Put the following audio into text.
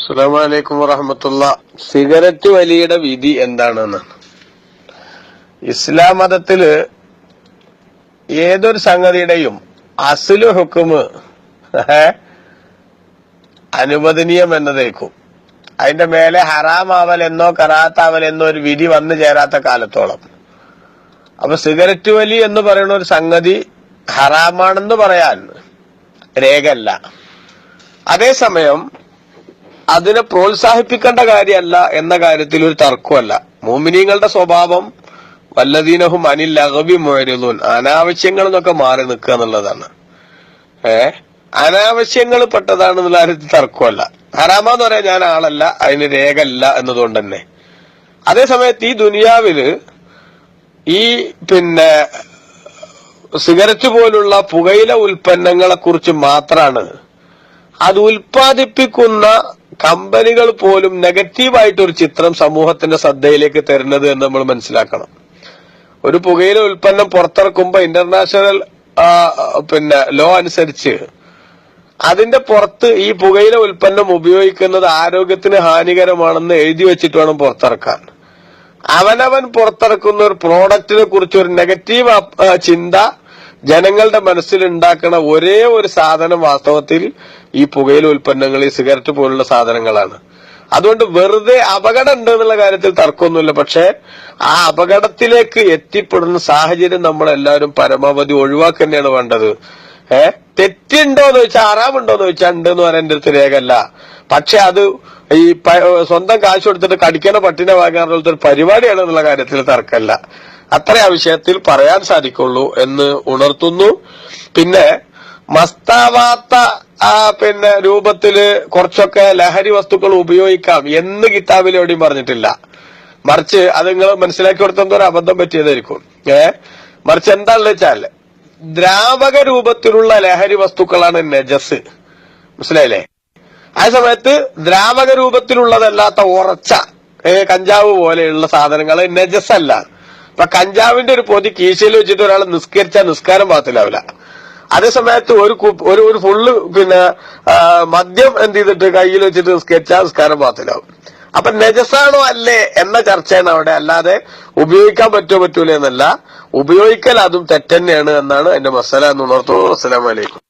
അസ്സലാമു അലൈക്കും വറഹ്മത്തുള്ളാഹി. സിഗരറ്റ് വലിയുടെ വിധി എന്താണെന്നാണ്. ഇസ്ലാം മതത്തില് ഏതൊരു സംഗതിയുടെയും അസ്ലു ഹുക്കുമ് അനുവദനീയം എന്നതേക്കും. അതിന്റെ മേലെ ഹറാമാവലെന്നോ കറാത്താവലെന്നോ ഒരു വിധി വന്നു ചേരാത്ത കാലത്തോളം. അപ്പൊ സിഗരറ്റ് വലി എന്ന് പറയുന്ന ഒരു സംഗതി ഹറാമാണെന്ന് പറയാൻ രേഖയല്ല. അതേസമയം അതിനെ പ്രോത്സാഹിപ്പിക്കേണ്ട കാര്യമല്ല എന്ന കാര്യത്തിൽ ഒരു തർക്കമല്ല. മുഅ്മിനീങ്ങളുടെ സ്വഭാവം വല്ലദീനഹും അനിൽ ലഗ്വി മുഅ്രിദൂൻ, അനാവശ്യങ്ങൾ എന്നൊക്കെ മാറി നിൽക്കുക എന്നുള്ളതാണ്. അനാവശ്യങ്ങൾ പെട്ടതാണെന്നുള്ള കാര്യത്തിൽ തർക്കമല്ല. ഹറാമാന്ന് പറയാൻ ഞാൻ ആളല്ല, അതിന് രേഖയല്ല എന്നതുകൊണ്ട് തന്നെ. അതേസമയത്ത് ഈ ദുനിയാവില് ഈ സിഗരറ്റ് പോലുള്ള പുകയില ഉൽപ്പന്നങ്ങളെ കുറിച്ച് മാത്രമാണ് അത് ഉൽപ്പാദിപ്പിക്കുന്ന കമ്പനികൾ പോലും നെഗറ്റീവായിട്ടൊരു ചിത്രം സമൂഹത്തിന്റെ ശ്രദ്ധയിലേക്ക് തരുന്നത് എന്ന് നമ്മൾ മനസ്സിലാക്കണം. ഒരു പുകയില ഉൽപ്പന്നം പുറത്തിറക്കുമ്പോ ഇന്റർനാഷണൽ ലോ അനുസരിച്ച് അതിന്റെ പുറത്ത് ഈ പുകയില ഉൽപ്പന്നം ഉപയോഗിക്കുന്നത് ആരോഗ്യത്തിന് ഹാനികരമാണെന്ന് എഴുതി വെച്ചിട്ട് വേണം പുറത്തിറക്കാൻ. അവനവൻ പുറത്തിറക്കുന്ന ഒരു പ്രോഡക്റ്റിനെ കുറിച്ച് ഒരു നെഗറ്റീവ് ചിന്ത ജനങ്ങളുടെ മനസ്സിൽ ഉണ്ടാക്കുന്ന ഒരേ ഒരു സാധനം വാസ്തവത്തിൽ ഈ പുകയില ഉൽപ്പന്നങ്ങൾ, ഈ സിഗരറ്റ് പോലുള്ള സാധനങ്ങളാണ്. അതുകൊണ്ട് വെറുതെ അപകടം ഉണ്ട് എന്നുള്ള കാര്യത്തിൽ തർക്കമൊന്നുമില്ല. പക്ഷെ ആ അപകടത്തിലേക്ക് എത്തിപ്പെടുന്ന സാഹചര്യം നമ്മളെല്ലാവരും പരമാവധി ഒഴിവാക്കുക തന്നെയാണ് വേണ്ടത്. തെറ്റുണ്ടോന്ന് ചോദിച്ചാൽ, ആറാമുണ്ടോന്ന് ചോദിച്ചാൽ ഉണ്ട് എന്ന് പറയാൻ എന്റെ അടുത്ത് രേഖയല്ല. പക്ഷെ അത് ഈ സ്വന്തം കാശ് കൊടുത്തിട്ട് കടിക്കണ പട്ടിനെ വാങ്ങാറുള്ള ഒരു പരിപാടിയാണ് എന്നുള്ള കാര്യത്തിൽ തർക്കമല്ല. അത്ര ആ വിഷയത്തിൽ പറയാൻ സാധിക്കുള്ളൂ എന്ന് ഉണർത്തുന്നു. പിന്നെ മസ്താവാത്ത രൂപത്തില് കുറച്ചൊക്കെ ലഹരി വസ്തുക്കൾ ഉപയോഗിക്കാം എന്ന് കിതാബിൽ എവിടെയും പറഞ്ഞിട്ടില്ല. മറിച്ച് അത് നിങ്ങൾ മനസ്സിലാക്കി കൊടുത്തെന്തോ ഒരു അബദ്ധം പറ്റിയതായിരിക്കും. മറിച്ച് എന്താണെന്ന് വെച്ചാൽ ദ്രാവക രൂപത്തിലുള്ള ലഹരി വസ്തുക്കളാണ് നജസ്. മനസ്സിലായില്ലേ? ആ സമയത്ത് ദ്രാവക രൂപത്തിലുള്ളതല്ലാത്ത ഉറച്ച കഞ്ചാവ് പോലെയുള്ള സാധനങ്ങൾ നജസല്ല. ഇപ്പൊ കഞ്ചാവിന്റെ ഒരു പൊതി കീശയിൽ വെച്ചിട്ട് ഒരാൾ നിസ്കരിച്ചാൽ നിസ്കാരം പാത്തിലാവില്ല. അതേസമയത്ത് ഒരു ഫുള്ള് മദ്യം എന്ത് ചെയ്തിട്ട് കയ്യിൽ വെച്ചിട്ട് നിസ്കരിച്ചാൽ നിസ്കാരം പാത്തിലാവും. അപ്പൊ നജസാണോ അല്ലേ എന്ന ചർച്ചയാണ് അവിടെ. അല്ലാതെ ഉപയോഗിക്കാൻ പറ്റുമോ പറ്റൂല എന്നല്ല. ഉപയോഗിക്കൽ അതും തെറ്റന്നെയാണ് എന്നാണ് എന്റെ മസല എന്ന് ഉണർത്തുന്നു. അസ്സലാമു അലൈക്കും.